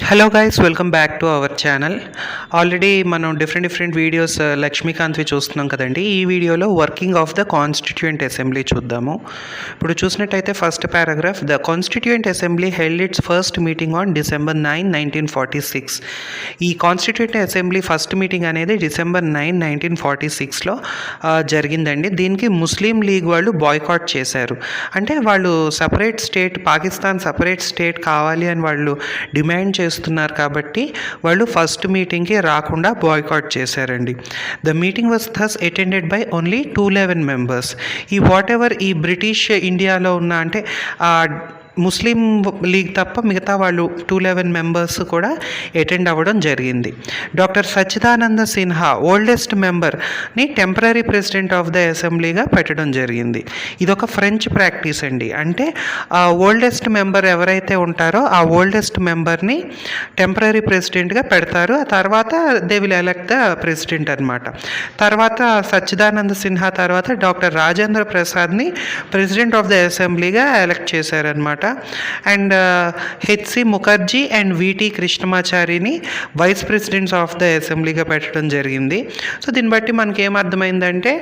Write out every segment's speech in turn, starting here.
Hello guys, welcome back to our channel. Already మనం different videos లక్ష్మీకాంత్వి చూస్తున్నాం కదండి. ఈ వీడియోలో working of the constituent assembly చూద్దాము. ఇప్పుడు చూసినట్టయితే first paragraph, the constituent assembly held it's first meeting on December 9, 1946. ఈ కాన్స్టిట్యూయెంట్ అసెంబ్లీ ఫస్ట్ మీటింగ్ అనేది December 9, 1946లో జరిగిందండి. దీనికి ముస్లిం లీగ్ వాళ్ళు బాయ్కాట్ చేశారు. అంటే వాళ్ళు separate state, Pakistan separate state కావాలి అని వాళ్ళు డిమాండ్ చేస్తున్నారు కాబట్టి వాళ్ళు ఫస్ట్ మీటింగ్కి రాకుండా బాయ్కాట్ చేశారండి. The meeting was thus attended by only 211 members. ఈ వాట్ ఎవర్ ఈ బ్రిటిష్ ఇండియాలో ఉన్న అంటే ముస్లిం లీగ్ తప్ప మిగతా వాళ్ళు 211 మెంబర్స్ కూడా అటెండ్ అవ్వడం జరిగింది. డాక్టర్ సచ్చిదానంద సిన్హా ఓల్డెస్ట్ మెంబర్ని టెంపరీ ప్రెసిడెంట్ ఆఫ్ ద అసెంబ్లీగా పెట్టడం జరిగింది. ఇదొక ఫ్రెంచ్ ప్రాక్టీస్ అండి. అంటే ఓల్డెస్ట్ మెంబర్ ఎవరైతే ఉంటారో ఆ ఓల్డెస్ట్ మెంబర్ని టెంపరీ ప్రెసిడెంట్గా పెడతారు. ఆ తర్వాత they will elect the president అనమాట. తర్వాత సచ్చిదానంద సిన్హా తర్వాత డాక్టర్ రాజేంద్ర ప్రసాద్ని ప్రెసిడెంట్ ఆఫ్ ద అసెంబ్లీగా ఎలెక్ట్ చేశారనమాట. And HC Mukherjee and VT కృష్ణమాచారిని వైస్ ప్రెసిడెంట్స్ ఆఫ్ ద అసెంబ్లీగా పెట్టడం జరిగింది. సో దీన్ని బట్టి మనకి ఏమర్థమైందంటే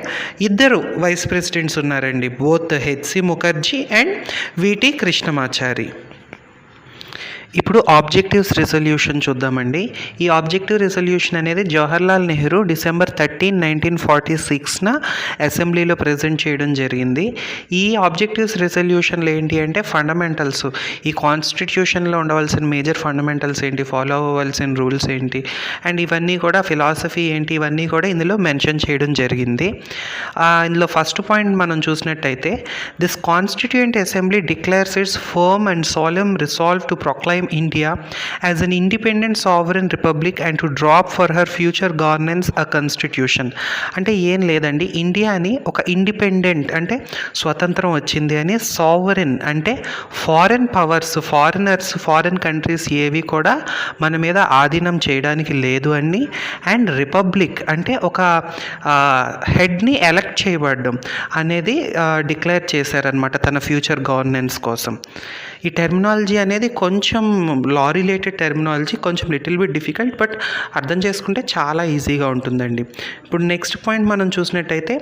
ఇద్దరు వైస్ ప్రెసిడెంట్స్ ఉన్నారండి, both HC Mukherjee and VT Krishnamachari. ఇప్పుడు ఆబ్జెక్టివ్స్ రెజల్యూషన్ చూద్దామండి. ఈ ఆబ్జెక్టివ్ రెజల్యూషన్ అనేది జవహర్లాల్ నెహ్రూ December 13, 1946న అసెంబ్లీలో ప్రజెంట్ చేయడం జరిగింది. ఈ ఆబ్జెక్టివ్స్ రెజల్యూషన్లు ఏంటి అంటే ఫండమెంటల్స్, ఈ కాన్స్టిట్యూషన్లో ఉండవలసిన మేజర్ ఫండమెంటల్స్ ఏంటి, ఫాలో అవ్వవలసిన రూల్స్ ఏంటి, అండ్ ఇవన్నీ కూడా ఫిలాసఫీ ఏంటి, ఇవన్నీ కూడా ఇందులో మెన్షన్ చేయడం జరిగింది. ఇందులో ఫస్ట్ పాయింట్ మనం చూసినట్టయితే, this constituent assembly declares its firm and solemn resolve to proclaim India as an independent sovereign republic and to drop for her future governance a constitution. అంటే ఏం లేదండి, ఇండియాని ఒక ఇండిపెండెంట్ అంటే స్వతంత్రం వచ్చింది అని, సావరెన్ అంటే ఫారెన్ పవర్స్, ఫారెన్ కంట్రీస్ ఏవి కూడా మన మీద ఆధీనం చేయడానికి లేదు అని, అండ్ రిపబ్లిక్ అంటే ఒక హెడ్ని ఎలక్ట్ చేయబడడం అనేది డిక్లేర్ చేశారనమాట తన ఫ్యూచర్ గవర్నెన్స్ కోసం. ఈ టెర్మినాలజీ అనేది కొంచెం లా రిలేటెడ్ టెర్మినాలజీ, కొంచెం లిటిల్ బిట్ డిఫికల్ట్, బట్ అర్థం చేసుకుంటే చాలా ఈజీగా ఉంటుందండి. ఇప్పుడు నెక్స్ట్ పాయింట్ మనం చూసినట్టయితే,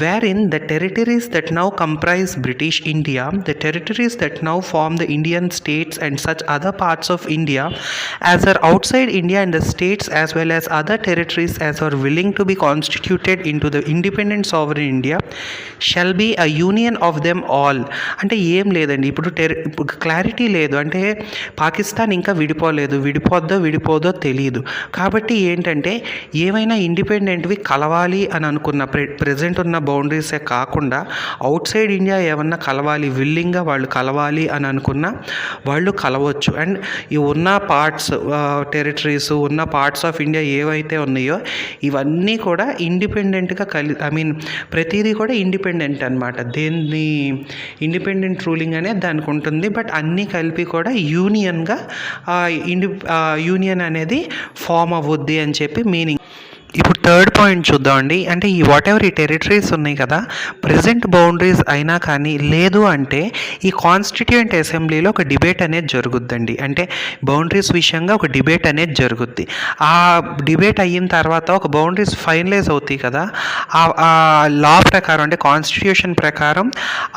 where in the territories that now comprise British India, the territories that now form the Indian states and such other parts of India as are outside India and the states as well as other territories as are willing to be constituted into the independent sovereign India shall be a union of them all. అంటే ఏం లేదండి, ఇప్పుడు clarity లేదు. అంటే పాకిస్తాన్ ఇంకా విడిపోదో తెలియదు. కాబట్టి ఏంటంటే ఏమైనా ఇండిపెండెంట్వి కలవాలి అని అనుకున్న ప్రెజెంట్ ఉన్న బౌండరీసే కాకుండా అవుట్ సైడ్ ఇండియా ఏమన్నా కలవాలి, విల్లింగ్గా వాళ్ళు కలవాలి అని అనుకున్నా వాళ్ళు కలవచ్చు. అండ్ ఈ ఉన్న పార్ట్స్, టెరిటరీస్ ఉన్న పార్ట్స్ ఆఫ్ ఇండియా ఏవైతే ఉన్నాయో ఇవన్నీ కూడా ఇండిపెండెంట్గా ప్రతిదీ కూడా ఇండిపెండెంట్ అనమాట. దేన్ని ఇండిపెండెంట్ రూలింగ్ అనేది దానికి ఉంటుంది. బట్ అన్నీ కలిపి కూడా యూనియన్గా యూనియన్ అనేది ఫామ్ అవ్వద్ది అని చెప్పి మీనింగ్. ఇప్పుడు థర్డ్ పాయింట్ చూద్దామండి. అంటే ఈ వాట్ ఎవర్ ఈ టెరిటరీస్ ఉన్నాయి కదా, ప్రెజెంట్ బౌండరీస్ అయినా కానీ లేదు అంటే ఈ కాన్స్టిట్యూయెంట్ అసెంబ్లీలో ఒక డిబేట్ అనేది జరుగుద్దండి. అంటే బౌండరీస్ విషయంగా ఒక డిబేట్ అనేది జరుగుద్ది. ఆ డిబేట్ అయిన తర్వాత ఒక బౌండరీస్ ఫైనలైజ్ అవుతాయి కదా, ఆ లా ప్రకారం అంటే కాన్స్టిట్యూషన్ ప్రకారం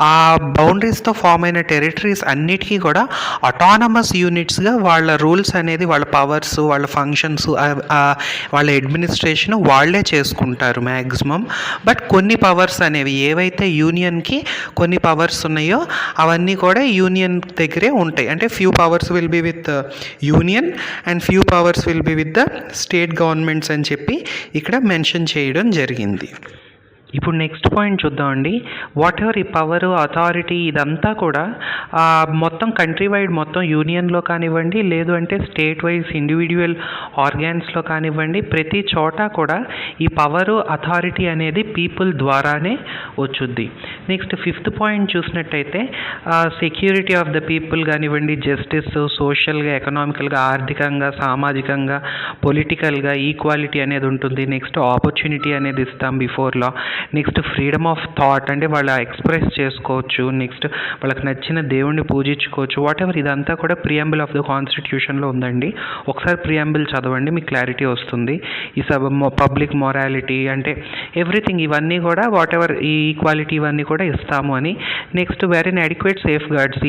ఆ బౌండరీస్తో ఫామ్ అయిన టెరిటరీస్ అన్నిటికీ కూడా అటానమస్ యూనిట్స్గా వాళ్ళ రూల్స్ అనేది, వాళ్ళ పవర్స్, వాళ్ళ ఫంక్షన్స్, వాళ్ళ అడ్మినిస్ట్రేషన్ వాళ్ళే చేసుకుంటారు మ్యాక్సిమం. బట్ కొన్ని పవర్స్ అనేవి ఏవైతే యూనియన్కి కొన్ని పవర్స్ ఉన్నాయో అవన్నీ కూడా యూనియన్ దగ్గరే ఉంటాయి. అంటే few powers will be with union and few powers will be with the state governments అని చెప్పి ఇక్కడ మెన్షన్ చేయడం జరిగింది. ఇప్పుడు నెక్స్ట్ పాయింట్ చూద్దామండి. వాట్ ఎవర్ ఈ పవర్, అథారిటీ ఇదంతా కూడా మొత్తం కంట్రీ వైడ్ మొత్తం యూనియన్లో కానివ్వండి, లేదు అంటే స్టేట్ వైజ్ ఇండివిజువల్ ఆర్గాన్స్లో కానివ్వండి, ప్రతి చోట కూడా ఈ పవరు, అథారిటీ అనేది పీపుల్ ద్వారానే వచ్చుద్ది. నెక్స్ట్ ఫిఫ్త్ పాయింట్ చూసినట్టయితే, సెక్యూరిటీ ఆఫ్ ద పీపుల్ కానివ్వండి, జస్టిస్, సోషల్గా, ఎకనామికల్గా, ఆర్థికంగా, సామాజికంగా, పొలిటికల్గా ఈక్వాలిటీ అనేది ఉంటుంది. నెక్స్ట్ ఆపర్చునిటీ అనేది ఇస్తాం before law. Next freedom of thought, అంటే వాళ్ళ ఎక్స్ప్రెస్ చేసుకోవచ్చు. నెక్స్ట్ వాళ్ళకి నచ్చిన దేవుణ్ణి పూజించుకోవచ్చు. వాట్ ఎవర్ ఇదంతా కూడా ప్రియాంబుల్ ఆఫ్ ద కాన్స్టిట్యూషన్లో ఉందండి. ఒకసారి ప్రియాంబుల్ చదవండి, మీకు క్లారిటీ వస్తుంది. ఈ పబ్లిక్ మొరాలిటీ అంటే ఎవ్రీథింగ్, ఇవన్నీ కూడా వాట్ ఎవర్ ఈ ఈక్వాలిటీ ఇవన్నీ కూడా ఇస్తాము అని. Next very adequate safe guards,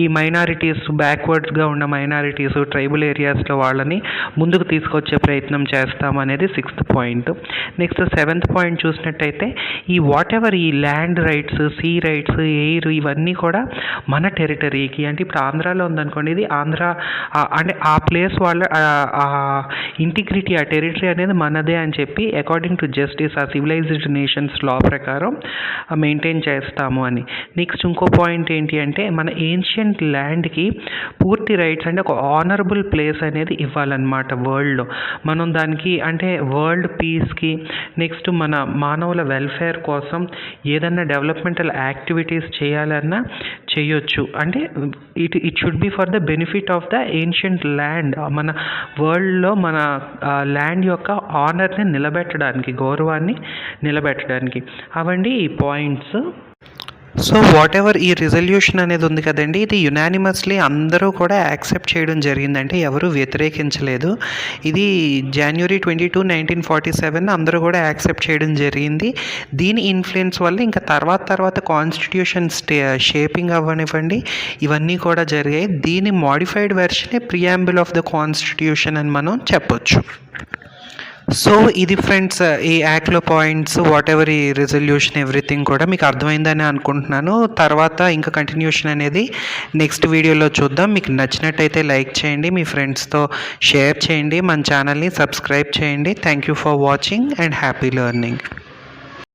ఈ మైనారిటీస్, బ్యాక్వర్డ్స్గా ఉన్న మైనారిటీస్, ట్రైబల్ ఏరియాస్లో వాళ్ళని ముందుకు తీసుకొచ్చే ప్రయత్నం చేస్తాం అనేది 6th point. Next 7th point చూసినట్టయితే ఈ వాట్ ఎవర్ ఈ land rights, sea rights, air ఇవన్నీ కూడా మన టెరిటరీకి, అంటే ఇప్పుడు ఆంధ్రాలో ఉందనుకోండి, ఇది ఆంధ్ర అంటే ఆ ప్లేస్ వాళ్ళ ఇంటిగ్రిటీ, ఆ టెరిటరీ అనేది మనదే అని చెప్పి అకార్డింగ్ టు జస్టిస్, ఆ సివిలైజ్డ్ నేషన్స్ లా ప్రకారం మెయింటైన్ చేస్తాము అని. నెక్స్ట్ ఇంకో పాయింట్ ఏంటి అంటే మన ఏన్షియంట్ ల్యాండ్కి పూర్తి రైట్స్, అంటే ఒక ఆనరబుల్ ప్లేస్ అనేది ఇవ్వాలన్నమాట వరల్డ్లో. మనం దానికి అంటే వరల్డ్ పీస్కి, నెక్స్ట్ మన మానవుల వెల్ఫేర్ కోసం ఏదన్నా డెవలప్మెంటల్ యాక్టివిటీస్ చేయాలన్నా చేయొచ్చు. అంటే it should be for the benefit of the ancient land. మన వరల్డ్లో మన ల్యాండ్ యొక్క ఆనర్ని నిలబెట్టడానికి, గౌరవాన్ని నిలబెట్టడానికి. అవండి ఈ పాయింట్స్. సో వాట్ ఎవర్ ఈ రిజల్యూషన్ అనేది ఉంది కదండి, ఇది యునానిమస్లీ అందరూ కూడా యాక్సెప్ట్ చేయడం జరిగిందంటే ఎవరు వ్యతిరేకించలేదు. ఇది January 22, 1947 అందరూ కూడా యాక్సెప్ట్ చేయడం జరిగింది. దీని ఇన్ఫ్లుయెన్స్ వల్ల ఇంకా తర్వాత కాన్స్టిట్యూషన్ షేపింగ్ అవ్వనివ్వండి, ఇవన్నీ కూడా జరిగాయి. దీని మోడిఫైడ్ వెర్షనే ప్రియాంబుల్ ఆఫ్ ద కాన్స్టిట్యూషన్ అని మనం చెప్పొచ్చు. సో ఇది ఫ్రెండ్స్ ఈ యాక్ట్లో పాయింట్స్, వాట్ ఎవర్ ఈ రిజల్యూషన్ ఎవ్రీథింగ్ కూడా మీకు అర్థమైందని అనుకుంటున్నాను. తర్వాత ఇంకా కంటిన్యూషన్ అనేది నెక్స్ట్ వీడియోలో చూద్దాం. మీకు నచ్చినట్టయితే లైక్ చేయండి, మీ ఫ్రెండ్స్తో షేర్ చేయండి, మన ఛానల్ని సబ్స్క్రైబ్ చేయండి. Thank you for watching and happy learning.